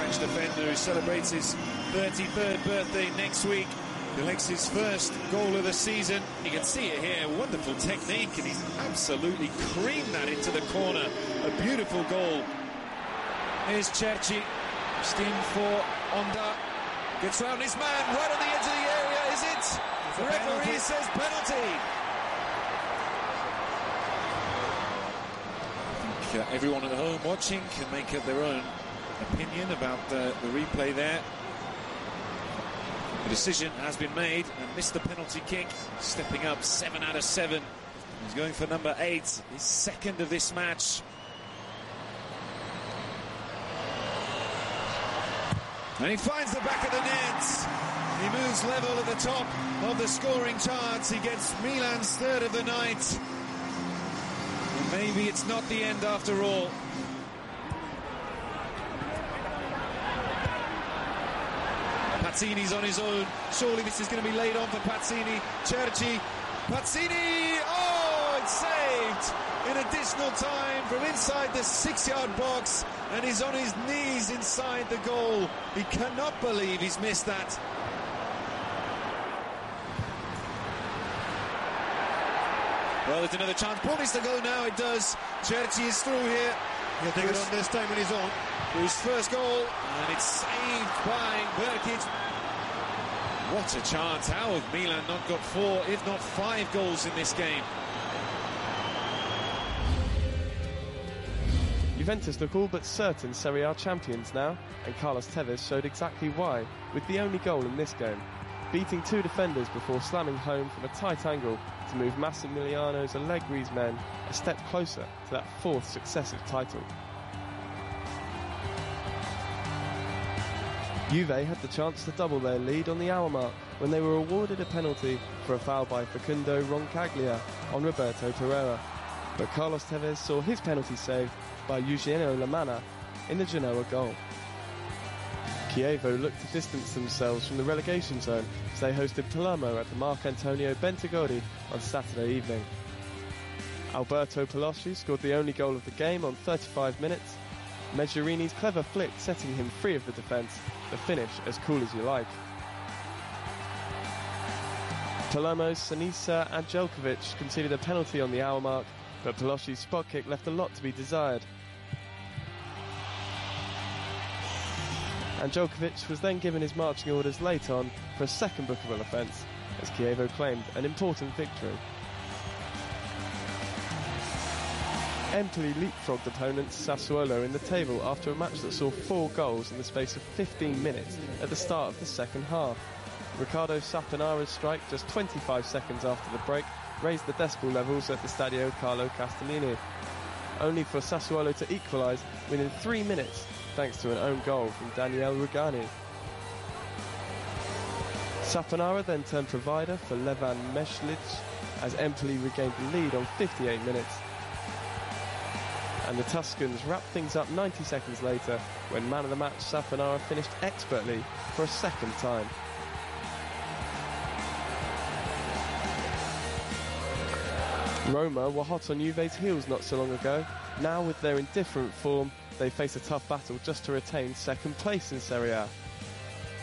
French defender who celebrates his 33rd birthday next week. Collects his first goal of the season. You can see it here, wonderful technique, and he's absolutely creamed that into the corner. A beautiful goal. Here's Cerci, just in for Onda. Gets round his man, right on the edge of the area, is it? The referee says penalty. I think everyone at home watching can make up their own opinion about the replay there. The decision has been made, and missed the penalty kick, stepping up 7 out of 7. He's going for number 8, his second of this match. And he finds the back of the net. He moves level at the top of the scoring charts. He gets Milan's third of the night. And maybe it's not the end after all. Pazzini's on his own. Surely this is going to be laid on for Pazzini. Cerci. Pazzini! Oh, it's saved in additional time from inside the 6-yard box. And he's on his knees inside the goal. He cannot believe he's missed that. Well, there's another chance. Paul needs to go now. It does. Cerci is through here. He'll take it on this time when he's on. His first goal, and it's saved by Berkic. What a chance. How have Milan not got 4, if not 5 goals in this game? Juventus look all but certain Serie A champions now, and Carlos Tevez showed exactly why, with the only goal in this game, beating 2 defenders before slamming home from a tight angle to move Massimiliano Allegri's men a step closer to that 4th successive title. Juve had the chance to double their lead on the hour mark when they were awarded a penalty for a foul by Facundo Roncaglia on Roberto Pereira, but Carlos Tevez saw his penalty saved by Eugenio Lamana in the Genoa goal. Chievo looked to distance themselves from the relegation zone as they hosted Palermo at the Marcantonio Bentegodi on Saturday evening. Alberto Pelosci scored the only goal of the game on 35 minutes. Mezzurini's clever flick setting him free of the defence, the finish as cool as you like. Palermo's Sinisa Anđelković conceded a penalty on the hour mark, but Pelosci's spot kick left a lot to be desired. Anđelković was then given his marching orders late on for a second bookable offence, as Chievo claimed an important victory. Empoli leapfrogged opponents Sassuolo in the table after a match that saw 4 goals in the space of 15 minutes at the start of the second half. Riccardo Saponara's strike just 25 seconds after the break raised the decibel levels at the Stadio Carlo Castellini, only for Sassuolo to equalise within 3 minutes thanks to an own goal from Daniele Rugani. Saponara then turned provider for Levan Mešlić as Empoli regained the lead on 58 minutes. And the Tuscans wrapped things up 90 seconds later when man of the match Saponara finished expertly for a second time. Roma were hot on Juve's heels not so long ago. Now with their indifferent form, they face a tough battle just to retain second place in Serie A.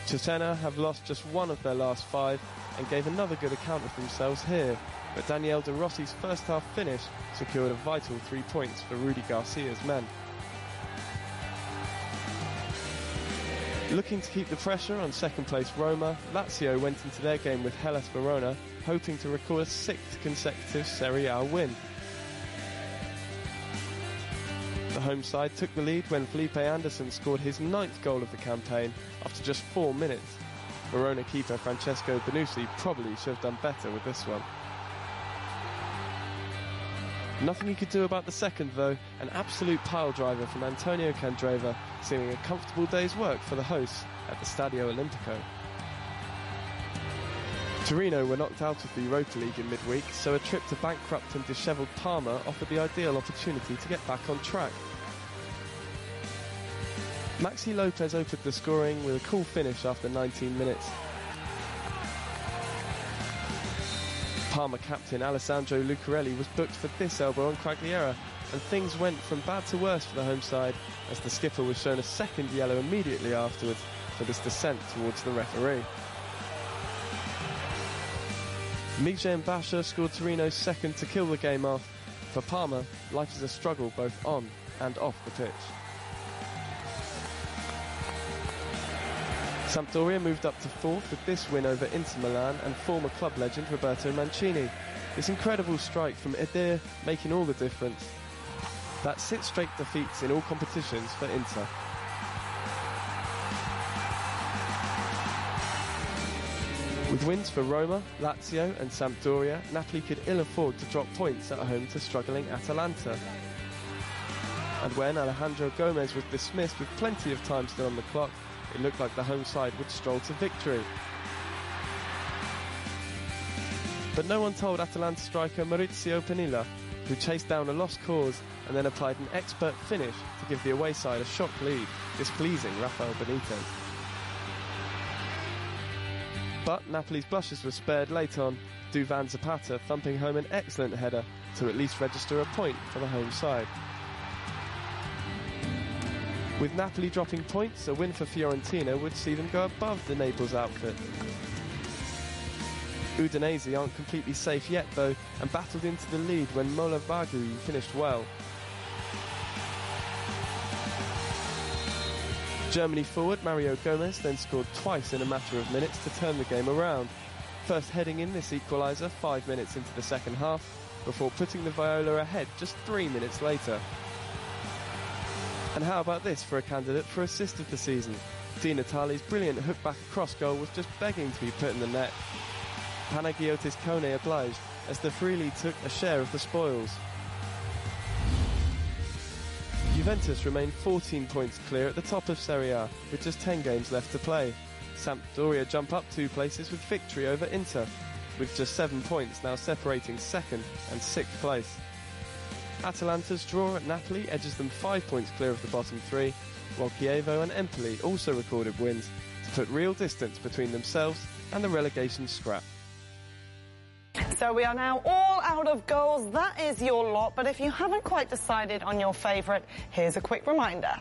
Cesena have lost just 1 of their last 5 and gave another good account of themselves here, but Daniele De Rossi's first half finish secured a vital 3 points for Rudi Garcia's men. Looking to keep the pressure on second place Roma, Lazio went into their game with Hellas Verona hoping to record a 6th consecutive Serie A win. The home side took the lead when Felipe Anderson scored his 9th goal of the campaign after just 4 minutes. Verona keeper Francesco Benucci probably should have done better with this one. Nothing he could do about the second though, an absolute pile driver from Antonio Candreva sealing a comfortable day's work for the hosts at the Stadio Olimpico. Torino were knocked out of the Europa League in midweek, so a trip to bankrupt and dishevelled Parma offered the ideal opportunity to get back on track. Maxi Lopez opened the scoring with a cool finish after 19 minutes. Parma captain Alessandro Lucarelli was booked for this elbow on Quagliarella, and things went from bad to worse for the home side as the skipper was shown a second yellow immediately afterwards for this descent towards the referee. Migien Basha scored Torino's second to kill the game off. For Parma, life is a struggle both on and off the pitch. Sampdoria moved up to fourth with this win over Inter Milan and former club legend Roberto Mancini. This incredible strike from Edir making all the difference. That's 6 straight defeats in all competitions for Inter. With wins for Roma, Lazio and Sampdoria, Napoli could ill afford to drop points at home to struggling Atalanta. And when Alejandro Gomez was dismissed with plenty of time still on the clock, it looked like the home side would stroll to victory. But no one told Atalanta striker Maurizio Pinilla, who chased down a lost cause and then applied an expert finish to give the away side a shock lead, displeasing Rafael Benitez. But Napoli's blushes were spared late on, Duvan Zapata thumping home an excellent header to at least register a point for the home side. With Napoli dropping points, a win for Fiorentina would see them go above the Naples outfit. Udinese aren't completely safe yet though, and battled into the lead when Mola Vagu finished well. Germany forward Mario Gomez then scored twice in a matter of minutes to turn the game around, first heading in this equaliser 5 minutes into the second half, before putting the Viola ahead just 3 minutes later. And how about this for a candidate for assist of the season? Di Natale's brilliant hook-back cross goal was just begging to be put in the net. Panagiotis Kone obliged, as the Friuli took a share of the spoils. Juventus remain 14 points clear at the top of Serie A, with just 10 games left to play. Sampdoria jump up 2 places with victory over Inter, with just 7 points now separating 2nd and 6th place. Atalanta's draw at Napoli edges them 5 points clear of the bottom 3, while Chievo and Empoli also recorded wins to put real distance between themselves and the relegation scrap. So we are now all out of goals. That is your lot, but if you haven't quite decided on your favourite, here's a quick reminder.